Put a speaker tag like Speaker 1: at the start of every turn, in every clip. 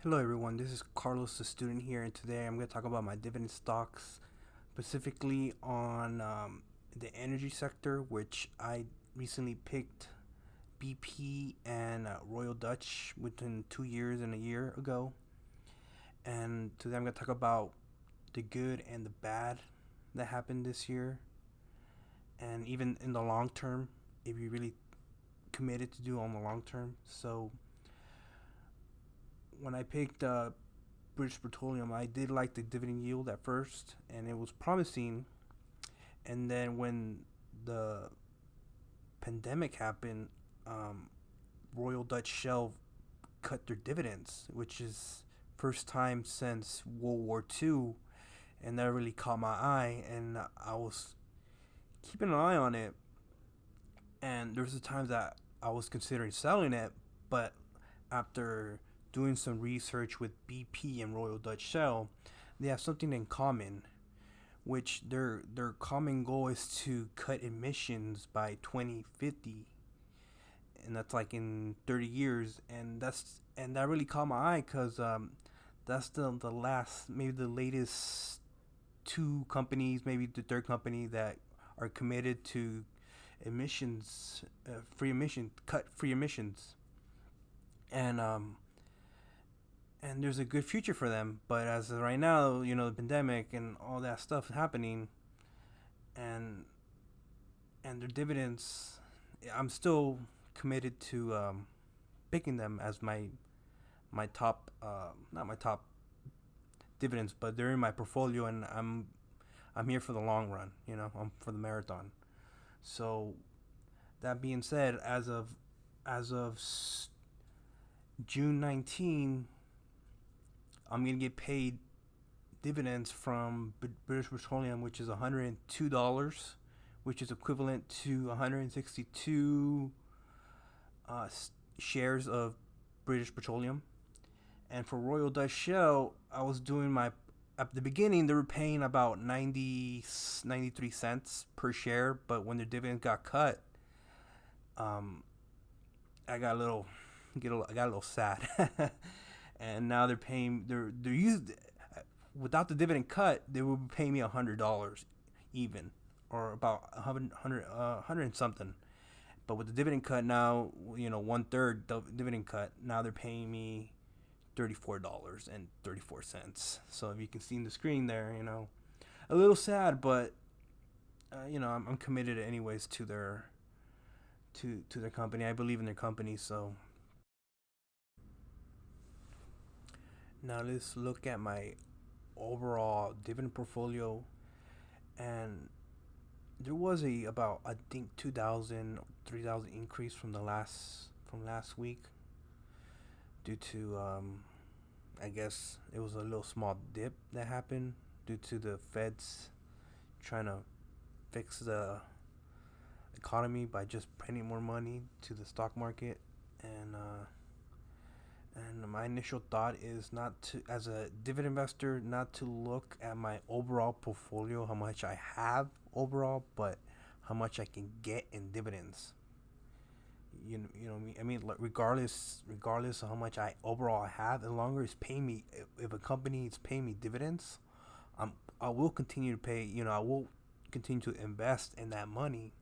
Speaker 1: Hello everyone, this is Carlos the student here, and today I'm going to talk about my dividend stocks, specifically on the energy sector, which I recently picked BP and Royal Dutch within 2 years and a year ago. And today I'm going to talk about the good and the bad that happened this year, and even in the long term, if you really committed to do on the long term. So when I picked British Petroleum, I did like the dividend yield at first, and it was promising. And then when the pandemic happened, Royal Dutch Shell cut their dividends, which is first time since World War II, and that really caught my eye. And I was keeping an eye on it, and there was a time that I was considering selling it, but after doing some research with BP and Royal Dutch Shell, they have something in common, which their common goal is to cut emissions by 2050, and that's like in 30 years, and that really caught my eye because that's the last, maybe the latest two companies, maybe the third company that are committed to emissions, cut free emissions, and there's a good future for them. But as of right now, the pandemic and all that stuff happening, and their dividends, I'm still committed to picking them as my top, not my top dividends, but they're in my portfolio, and I'm here for the long run. I'm for the marathon. So that being said, as of June 19, I'm gonna get paid dividends from British Petroleum, which is $102, which is equivalent to 162 shares of British Petroleum. And for Royal Dutch Shell, I was doing my, at the beginning they were paying about 93 cents per share, but when the dividend got cut, I got a little I got a little sad. And now they're used, without the dividend cut, they would pay me $100 even, or about 100 and something. But with the dividend cut now, 1/3 dividend cut, now they're paying me $34.34. So if you can see in the screen there, a little sad, but I'm committed anyways to their company. I believe in their company. So now let's look at my overall dividend portfolio, and there was about, I think, 2,000 or 3,000 increase from last week, due to I guess it was a little small dip that happened due to the Feds trying to fix the economy by just printing more money to the stock market. And my initial thought is not to, as a dividend investor, not to look at my overall portfolio, how much I have overall, but how much I can get in dividends. You know me. I mean, like, regardless of how much I overall have, as long as it's paying me, if a company is paying me dividends, I will continue to pay. I will continue to invest in that money.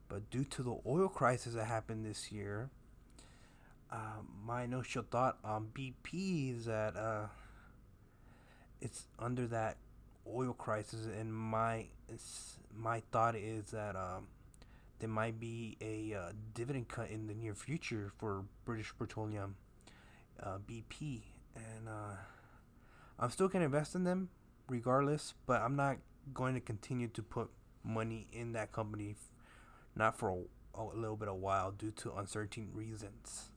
Speaker 1: But due to the oil crisis that happened this year, my initial thought on BP is that it's under that oil crisis, and my thought is that there might be a dividend cut in the near future for British Petroleum, BP, and I'm still gonna invest in them regardless, but I'm not going to continue to put money in that company, not for a little bit of while, due to uncertain reasons.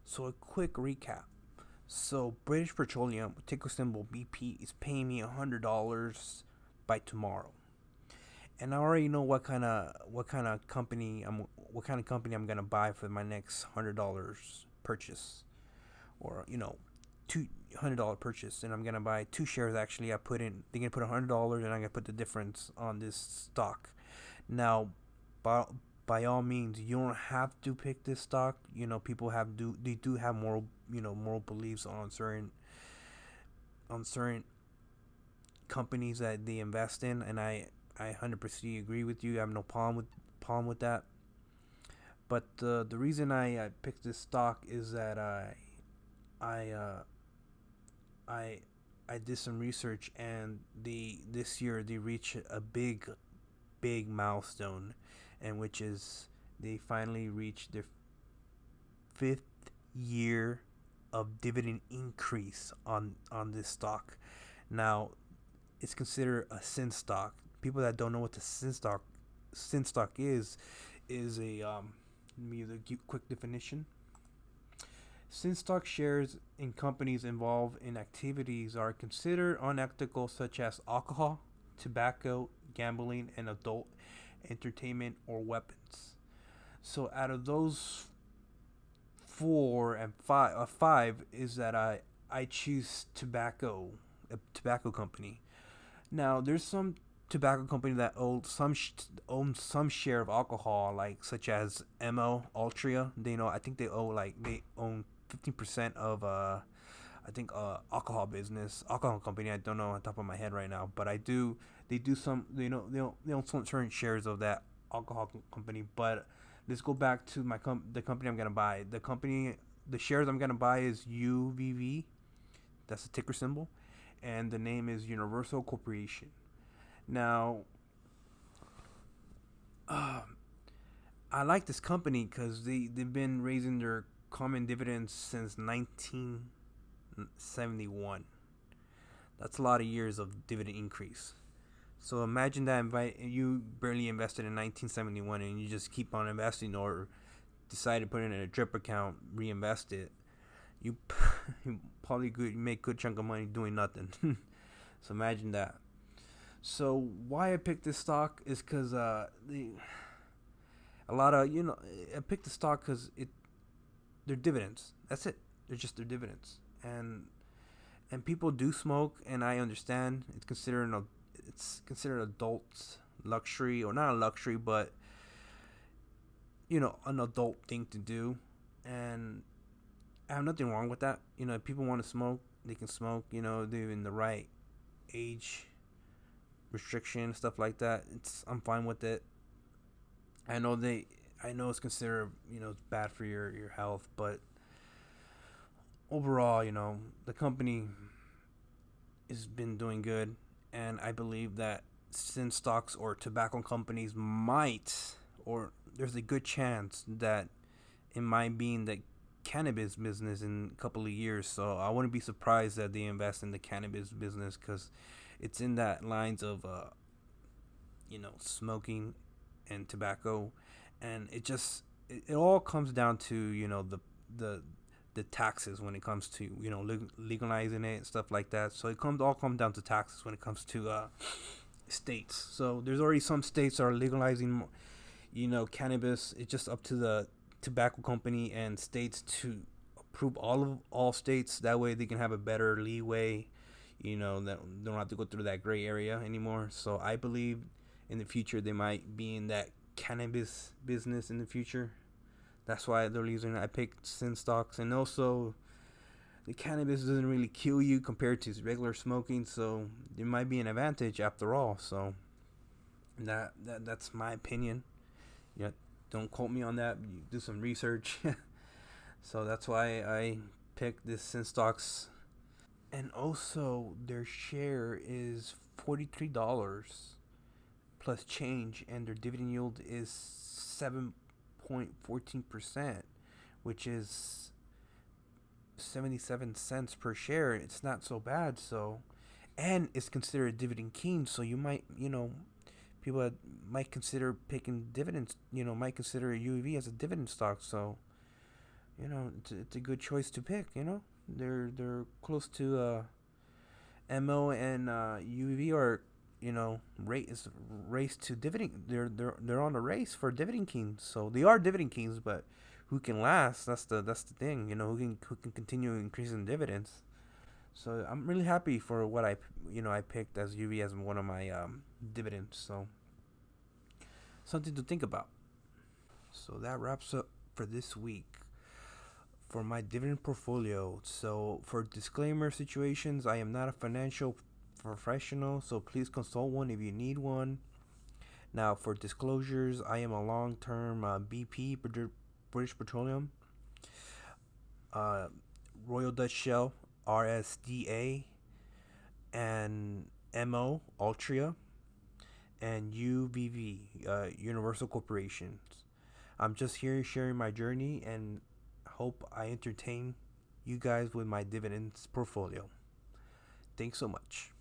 Speaker 1: So a quick recap. So British Petroleum, ticker symbol BP, is paying me $100 by tomorrow, and I already know what kind of company I'm gonna buy for my next $100 purchase, or $200 purchase, and I'm gonna buy 2 shares. Actually, they're gonna put $100, and I'm gonna put the difference on this stock. Now, by all means, you don't have to pick this stock. People they do have moral beliefs on certain companies that they invest in, and I 100% agree with you. I have no problem with that. But the reason I picked this stock is that I I I did some research, and this year they reached a big milestone, and which is they finally reached their fifth year of dividend increase on this stock. Now, it's considered a sin stock. People that don't know what the sin stock is a let me give a quick definition. Sin stock shares in companies involved in activities are considered unethical, such as alcohol, tobacco, gambling, and adult entertainment or weapons. So out of those four and five is that I choose a tobacco company. Now there's some tobacco company that owns some share of alcohol, like such as MO Altria. I think they own 15% of I think alcohol company. I don't know on top of my head right now, but I do. They do some. They own some certain shares of that alcohol company. But let's go back to the company I'm gonna buy. The shares I'm gonna buy is UVV. That's the ticker symbol, and the name is Universal Corporation. Now, I like this company because they've been raising their common dividends since 1971. That's a lot of years of dividend increase. So imagine that you barely invested in 1971 and you just keep on investing, or decide to put it in a drip account, reinvest it. You, you probably make good chunk of money doing nothing. So imagine that. So why I picked this stock is because a lot of I picked the stock because they're dividends. That's it. They're just their dividends, and people do smoke, and I understand it's considered adult luxury, or not a luxury, but an adult thing to do, and I have nothing wrong with that. If people want to smoke, they can smoke. They're in the right age restriction, stuff like that. I'm fine with it. I know it's considered it's bad for your health, but overall, the company has been doing good, and I believe that sin stocks or tobacco companies or there's a good chance that it might be in the cannabis business in a couple of years. So I wouldn't be surprised that they invest in the cannabis business, because it's in that lines of smoking and tobacco, and it all comes down to the taxes when it comes to legalizing it, stuff like that. So it comes down to taxes when it comes to states. So there's already some states that are legalizing cannabis. It's just up to the tobacco company and states to approve all states. That way they can have a better leeway, that don't have to go through that gray area anymore. So I believe in the future they might be in that cannabis business in the future. That's why the reason I picked sin stocks. And also, the cannabis doesn't really kill you compared to regular smoking, so it might be an advantage after all. So that's my opinion. Yeah, don't quote me on that. You do some research. So that's why I picked this sin stocks. And also, their share is $43 plus change, and their dividend yield is 7.14%, which is 77 cents per share. It's not so bad. So, and it's considered a dividend king. So you might, people that might consider picking dividends, might consider UEV as a dividend stock. So, it's a good choice to pick. They're close to MO and UEV are race to dividend. They're on a race for dividend kings. So they are dividend kings, but who can last? That's the thing. Who can continue increasing dividends. So I'm really happy for what I picked as UV as one of my dividends. So something to think about. So that wraps up for this week for my dividend portfolio. So for disclaimer situations, I am not a financial professional, so please consult one if you need one. Now for disclosures, I am a long-term BP, British Petroleum, uh, Royal Dutch Shell, RDS.A, and MO, Altria, and UVV, Universal Corporations. I'm just here sharing my journey and hope I entertain you guys with my dividends portfolio. Thanks so much.